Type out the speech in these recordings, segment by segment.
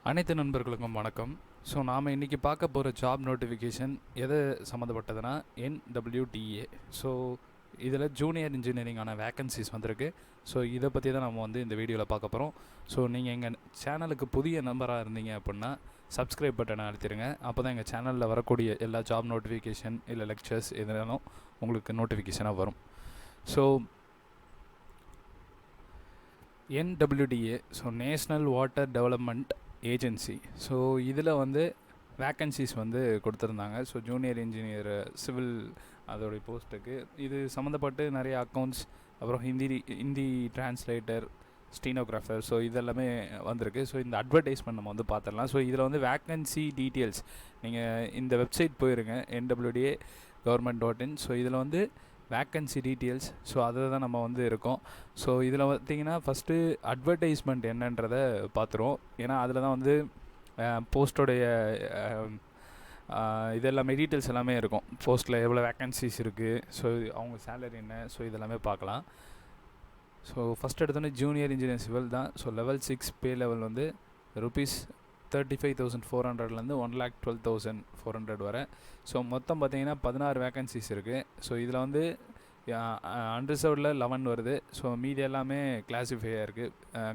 அனைத்து நண்பர்களுக்கும் வணக்கம். ஸோ நாம் இன்றைக்கி பார்க்க போகிற ஜாப் நோட்டிஃபிகேஷன் எது சம்மந்தப்பட்டதுன்னா NWDA. ஸோ இதில் ஜூனியர் இன்ஜினியரிங்கான வேக்கன்சிஸ் வந்திருக்கு. ஸோ இதை பற்றி தான் நம்ம இந்த வீடியோவில் பார்க்க போகிறோம். ஸோ நீங்கள் எங்கள் சேனலுக்கு புதிய நம்பராக இருந்தீங்க அப்படின்னா சப்ஸ்கிரைப் பட்டனை அழுத்திடுங்க. அப்போ தான் எங்கள் சேனலில் வரக்கூடிய எல்லா ஜாப் நோட்டிஃபிகேஷன் இல்லை லெக்சர்ஸ் எதுனாலும் உங்களுக்கு நோட்டிஃபிகேஷனாக வரும். So NWDA, so national water development agency. So இதில் வேக்கன்சிஸ் கொடுத்துருந்தாங்க. ஸோ ஜூனியர் இன்ஜினியர் சிவில் அதோடைய போஸ்ட்டுக்கு இது சம்மந்தப்பட்டு நிறைய அக்கௌண்ட்ஸ், அப்புறம் ஹிந்தி டிரான்ஸ்லேட்டர், ஸ்டீனோகிராஃபர், ஸோ இதெல்லாமே வந்திருக்கு. ஸோ இந்த அட்வர்டைஸ்மெண்ட் நம்ம பார்த்துடலாம். ஸோ இதில் வேக்கன்சி டீட்டெயில்ஸ் நீங்கள் இந்த வெப்சைட் போயிருங்க, NWDA govt.in. ஸோ இதில் வேக்கன்சி டீட்டெயில்ஸ், ஸோ அதை தான் நம்ம இருக்கோம். ஸோ இதில் பார்த்திங்கன்னா ஃபஸ்ட்டு அட்வர்டைஸ்மெண்ட் என்னன்றதை பார்த்துருவோம். ஏன்னா அதில் தான் போஸ்ட்டோடைய இது எல்லாமே டீட்டெயில்ஸ் எல்லாமே இருக்கும். போஸ்ட்டில் எவ்வளோ வேக்கன்சிஸ் இருக்குது, ஸோ அவங்க சேலரி என்ன, ஸோ இதெல்லாமே பார்க்கலாம். ஸோ ஃபஸ்ட் எடுத்தோன்னே ஜூனியர் இன்ஜினியர் சிவில் தான். So level 6 pay level rupees 35,400லேருந்து 1,12,400 வரை. ஸோ மொத்தம் பார்த்திங்கன்னா 16 வேக்கன்சிஸ் இருக்குது. ஸோ இதில் அன்ரிசர்வ்டில் 11 வருது. ஸோ மீதி எல்லாமே கிளாஸிஃபையாக இருக்குது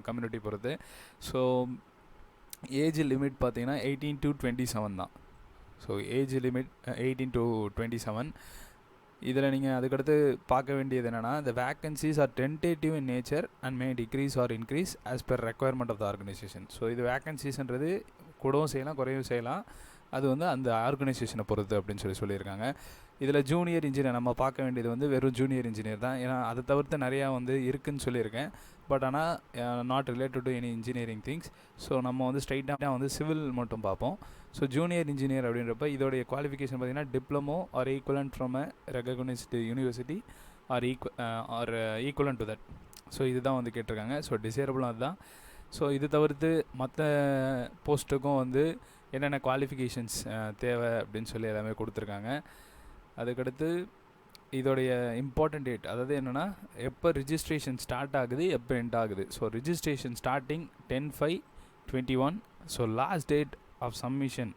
கம்யூனிட்டி பொறுத்து. ஸோ ஏஜ் லிமிட் பார்த்திங்கன்னா 18 to 27 தான். So age limit 18 to 27. இதில் நீங்கள் அதுக்கடுத்து பார்க்க வேண்டியது என்னென்னா, the vacancies are tentative in nature and may decrease or increase as per requirement of the organization. So இது வேக்கன்சிஸ்ன்றது கூடவும் செய்யலாம், குறையும் செய்யலாம். அது அந்த ஆர்கனைசேஷனை பொறுத்து அப்படின்னு சொல்லியிருக்காங்க. இதில் ஜூனியர் இன்ஜினியர் நம்ம பார்க்க வேண்டியது வெறும் ஜூனியர் இன்ஜினியர் தான். ஏன்னா அதை தவிர்த்து நிறையா இருக்குதுன்னு சொல்லியிருக்கேன். பட் ஆனால் not related to any engineering things. So நம்ம ஸ்ட்ரைட்டாக சிவில் மட்டும் பார்ப்போம். ஸோ ஜூனியர் இன்ஜினியர் அப்படின்றப்ப இதோடைய குவாலிஃபிகேஷன் பார்த்திங்கன்னா diploma R equivalent from a recognised university R equivalent to that. So இதுதான் கேட்டிருக்காங்க. ஸோ டிசேரபிளும் அதுதான். ஸோ இது தவிர்த்து மற்ற போஸ்ட்டுக்கும் என்னென்ன குவாலிஃபிகேஷன்ஸ் தேவை அப்படின்னு சொல்லி எல்லாமே கொடுத்துருக்காங்க. அதுக்கடுத்து இதோடைய இம்பார்ட்டன்ட் டேட், அதாவது என்னென்னா எப்போ ரிஜிஸ்ட்ரேஷன் ஸ்டார்ட் ஆகுது, எப்போ எண்ட் ஆகுது. So registration starting 10/5/21. So last date of submission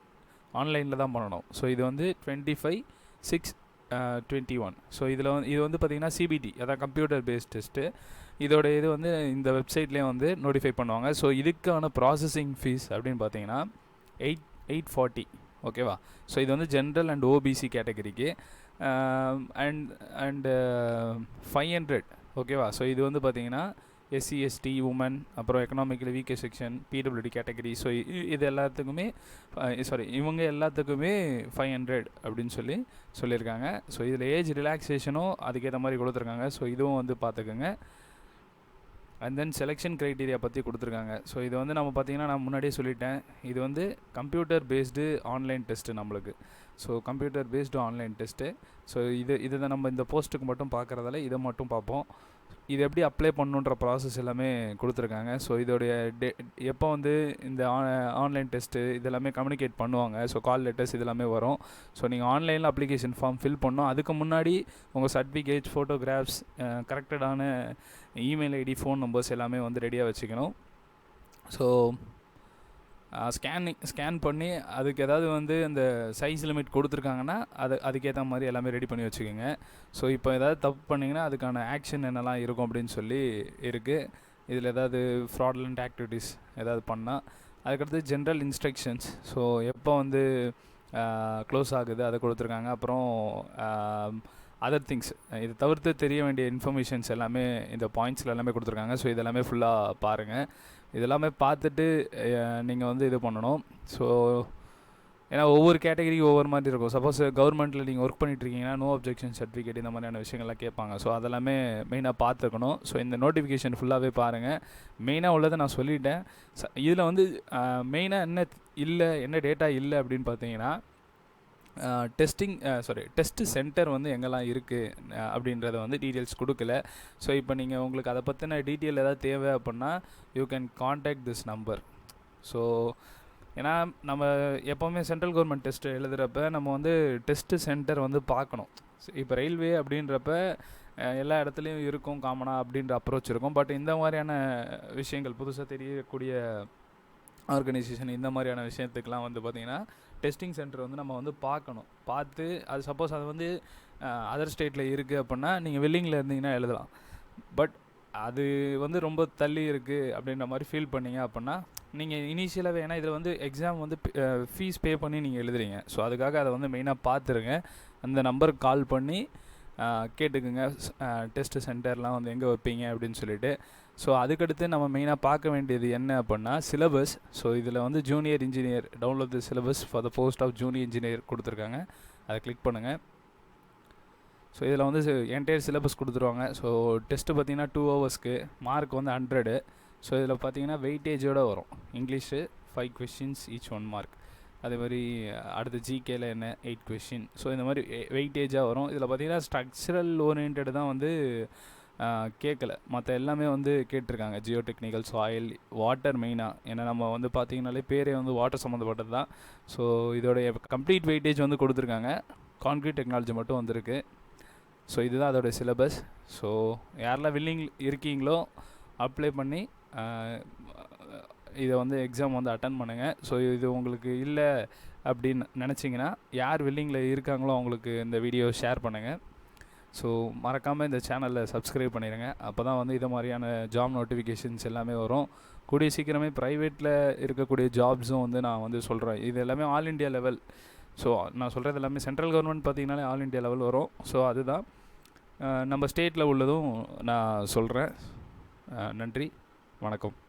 ஆன்லைனில் தான் பண்ணணும். ஸோ இது 25/6/21. ஸோ இதில் இது பார்த்திங்கன்னா CBT, அதான் கம்ப்யூட்டர் பேஸ்ட் டெஸ்ட்டு. இதோட இது இந்த வெப்சைட்லேயே நோட்டிஃபை பண்ணுவாங்க. ஸோ இதுக்கான ப்ராசஸிங் ஃபீஸ் அப்படின்னு பார்த்தீங்கன்னா 840. ஓகேவா? ஸோ இது ஜென்ரல் அண்ட் OBC கேட்டகரிக்கு அண்ட் 500. ஓகேவா? ஸோ இது பார்த்திங்கன்னா SC ST உமன், அப்புறம் economically weaker section, PWD category. So இது எல்லாத்துக்குமே இவங்க எல்லாத்துக்குமே 500 அப்படின்னு சொல்லியிருக்காங்க. ஸோ இதில் ஏஜ் ரிலாக்ஸேஷனும் அதுக்கேற்ற மாதிரி கொடுத்துருக்காங்க. ஸோ இதுவும் பார்த்துக்கோங்க. அண்ட் தென் செலெக்ஷன் க்ரைட்டீரியா பற்றி கொடுத்துருக்காங்க. ஸோ இது நம்ம பார்த்திங்கன்னா நான் முன்னாடியே சொல்லிட்டேன், இது கம்ப்யூட்டர் பேஸ்டு ஆன்லைன் டெஸ்ட்டு நம்மளுக்கு. So computer based online test. So இதை நம்ம இந்த போஸ்ட்டுக்கு மட்டும் பார்க்குறதால இதை மட்டும் பார்ப்போம். இது எப்படி அப்ளை பண்ணுன்ற ப்ராசஸ் எல்லாமே கொடுத்துருக்காங்க. ஸோ இதோடைய எப்போ இந்த ஆன்லைன் டெஸ்ட்டு இதெல்லாமே கம்யூனிகேட் பண்ணுவாங்க. ஸோ கால் லெட்டர்ஸ் இதெல்லாமே வரும். ஸோ நீங்கள் ஆன்லைனில் அப்ளிகேஷன் ஃபார்ம் ஃபில் பண்ணணும். அதுக்கு முன்னாடி உங்கள் சர்டிஃபிகேட்ஸ், ஃபோட்டோகிராஃப்ஸ், கரெக்டடான இமெயில் ஐடி, ஃபோன் நம்பர்ஸ் எல்லாமே ரெடியாக வச்சுக்கணும். ஸோ ஸ்கேன் பண்ணி அதுக்கு ஏதாவது அந்த சைஸ் லிமிட் கொடுத்துருக்காங்கன்னா அதுக்கேற்ற மாதிரி எல்லாமே ரெடி பண்ணி வச்சுக்கோங்க. ஸோ இப்போ ஏதாவது தப்பு பண்ணிங்கன்னா அதுக்கான ஆக்ஷன் என்னெல்லாம் இருக்கும் அப்படின்னு இருக்குது. இதில் ஏதாவது ஃப்ராட்லண்ட் ஆக்டிவிட்டீஸ் ஏதாவது பண்ணால் அதுக்கடுத்து ஜென்ரல் இன்ஸ்ட்ரக்ஷன்ஸ். ஸோ எப்போ க்ளோஸ் ஆகுது அதை கொடுத்துருக்காங்க. அப்புறம் அதர் திங்ஸ், இது தவிர்த்து தெரிய வேண்டிய இன்ஃபர்மேஷன்ஸ் எல்லாமே இந்த பாயிண்ட்ஸில் எல்லாமே கொடுத்துருக்காங்க. ஸோ இதெல்லாமே ஃபுல்லாக பாருங்கள். இதெல்லாமே பார்த்துட்டு நீங்கள் இது பண்ணணும். ஸோ ஏன்னா ஒவ்வொரு கேட்டகரிக்கு ஒவ்வொரு மாதிரி இருக்கும். சப்போஸ் கவர்மெண்ட்டில் நீங்கள் ஒர்க் பண்ணிகிட்ருக்கீங்கன்னா நோ அப்ஜெக்ஷன் சர்டிஃபிகேட் இந்த மாதிரியான விஷயங்கள்லாம் கேட்பாங்க. ஸோ அதெல்லாமே மெயினாக பார்த்துக்கணும். ஸோ இந்த நோட்டிஃபிகேஷன் ஃபுல்லாகவே பாருங்கள். மெயினாக உள்ளதை நான் சொல்லிட்டேன். இதில் மெயினாக என்ன டேட்டா இல்லை அப்படின்னு பார்த்தீங்கன்னா டெஸ்ட்டு சென்டர் எங்கெல்லாம் இருக்குது அப்படின்றத டீட்டெயில்ஸ் கொடுக்கல. ஸோ இப்போ நீங்கள் உங்களுக்கு அதை பற்றின டீட்டெயில் ஏதாவது தேவை அப்படின்னா you can contact this number. So ஏன்னா நம்ம எப்போவுமே சென்ட்ரல் கவர்மெண்ட் டெஸ்ட்டு எழுதுகிறப்ப நம்ம டெஸ்ட்டு சென்டர் பார்க்கணும். இப்போ ரயில்வே அப்படின்றப்ப எல்லா இடத்துலையும் இருக்கும் காமனாக அப்படின்ற அப்ரோச் இருக்கும். பட் இந்த மாதிரியான விஷயங்கள் புதுசாக தெரியக்கூடிய ஆர்கனைசேஷன் இந்த மாதிரியான விஷயத்துக்கெலாம் வந்து பார்த்திங்கன்னா டெஸ்டிங் சென்டர் வந்து நம்ம வந்து பார்க்கணும். பார்த்து அது சப்போஸ் அது வந்து அதர் ஸ்டேட்டில் இருக்குது அப்படின்னா நீங்கள் வில்லிங்கில் இருந்தீங்கன்னா எழுதலாம். பட் அது வந்து ரொம்ப தள்ளி இருக்குது அப்படின்ற மாதிரி ஃபீல் பண்ணிங்க அப்படின்னா நீங்கள் இனிஷியலாகவே, ஏன்னா இதில் வந்து எக்ஸாம் வந்து ஃபீஸ் பே பண்ணி நீங்கள் எழுதுறீங்க. ஸோ அதுக்காக அதை வந்து மெயினாக பார்த்துருங்க. அந்த நம்பருக்கு கால் பண்ணி கேட்டுக்குங்க டெஸ்ட்டு சென்டர்லாம் வந்து எங்கே வைப்பீங்க அப்படின்னு சொல்லிட்டு. ஸோ அதுக்கடுத்து நம்ம மெயினாக பார்க்க வேண்டியது என்ன அப்படின்னா சிலபஸ். ஸோ இதில் வந்து junior engineer download the syllabus for the post of junior engineer கொடுத்துருக்காங்க. அதை கிளிக் பண்ணுங்கள். ஸோ இதில் வந்து என்டையர் சிலபஸ் கொடுத்துருவாங்க. ஸோ டெஸ்ட்டு பார்த்திங்கன்னா 2 ஹவர்ஸ்க்கு மார்க் வந்து 100. ஸோ இதில் பார்த்திங்கன்னா வெயிட்டேஜோடு வரும். English 5 questions each 1 mark. அதே மாதிரி அடுத்து ஜிகேல என்ன 8 question. ஸோ இந்த மாதிரி வெயிட்டேஜாக வரும். இதில் பார்த்திங்கன்னா ஸ்ட்ரக்சரல் ஓரியன்ட் தான் வந்து கேட்கல, மற்ற எல்லாமே வந்து கேட்டிருக்காங்க. ஜியோ டெக்னிக்கல், சாயில், வாட்டர் மெயினாக. ஏன்னா நம்ம வந்து பார்த்திங்கனாலே பேரே வந்து வாட்டர் சம்மந்தப்பட்டது தான். ஸோ இதோடைய கம்ப்ளீட் வெயிட்டேஜ் வந்து கொடுத்துருக்காங்க. கான்க்ரீட் டெக்னாலஜி மட்டும் வந்திருக்கு. ஸோ இதுதான் அதோடய சிலபஸ். ஸோ யாரெல்லாம் வில்லிங் இருக்கீங்களோ அப்ளை பண்ணி இதை வந்து எக்ஸாம் வந்து அட்டன் பண்ணுங்கள். ஸோ இது உங்களுக்கு இல்லை அப்படின்னு நினச்சிங்கன்னா யார் வில்லிங்கில் இருக்காங்களோ அவங்களுக்கு இந்த வீடியோ ஷேர் பண்ணுங்கள். ஸோ மறக்காமல் இந்த சேனலில் சப்ஸ்கிரைப் பண்ணிடுங்க. அப்போ தான் வந்து இது மாதிரியான ஜாப் நோட்டிஃபிகேஷன்ஸ் எல்லாமே வரும். கூடிய சீக்கிரமே ப்ரைவேட்டில் இருக்கக்கூடிய ஜாப்ஸும் வந்து நான் வந்து சொல்கிறேன். இது எல்லாமே ஆல் இண்டியா லெவல். ஸோ நான் சொல்கிறது எல்லாமே சென்ட்ரல் கவர்மெண்ட் பார்த்திங்கனாலே ஆல் இண்டியா லெவல் வரும். ஸோ அதுதான் நம்ம ஸ்டேட்டில் உள்ளதும் நான் சொல்கிறேன். நன்றி, வணக்கம்.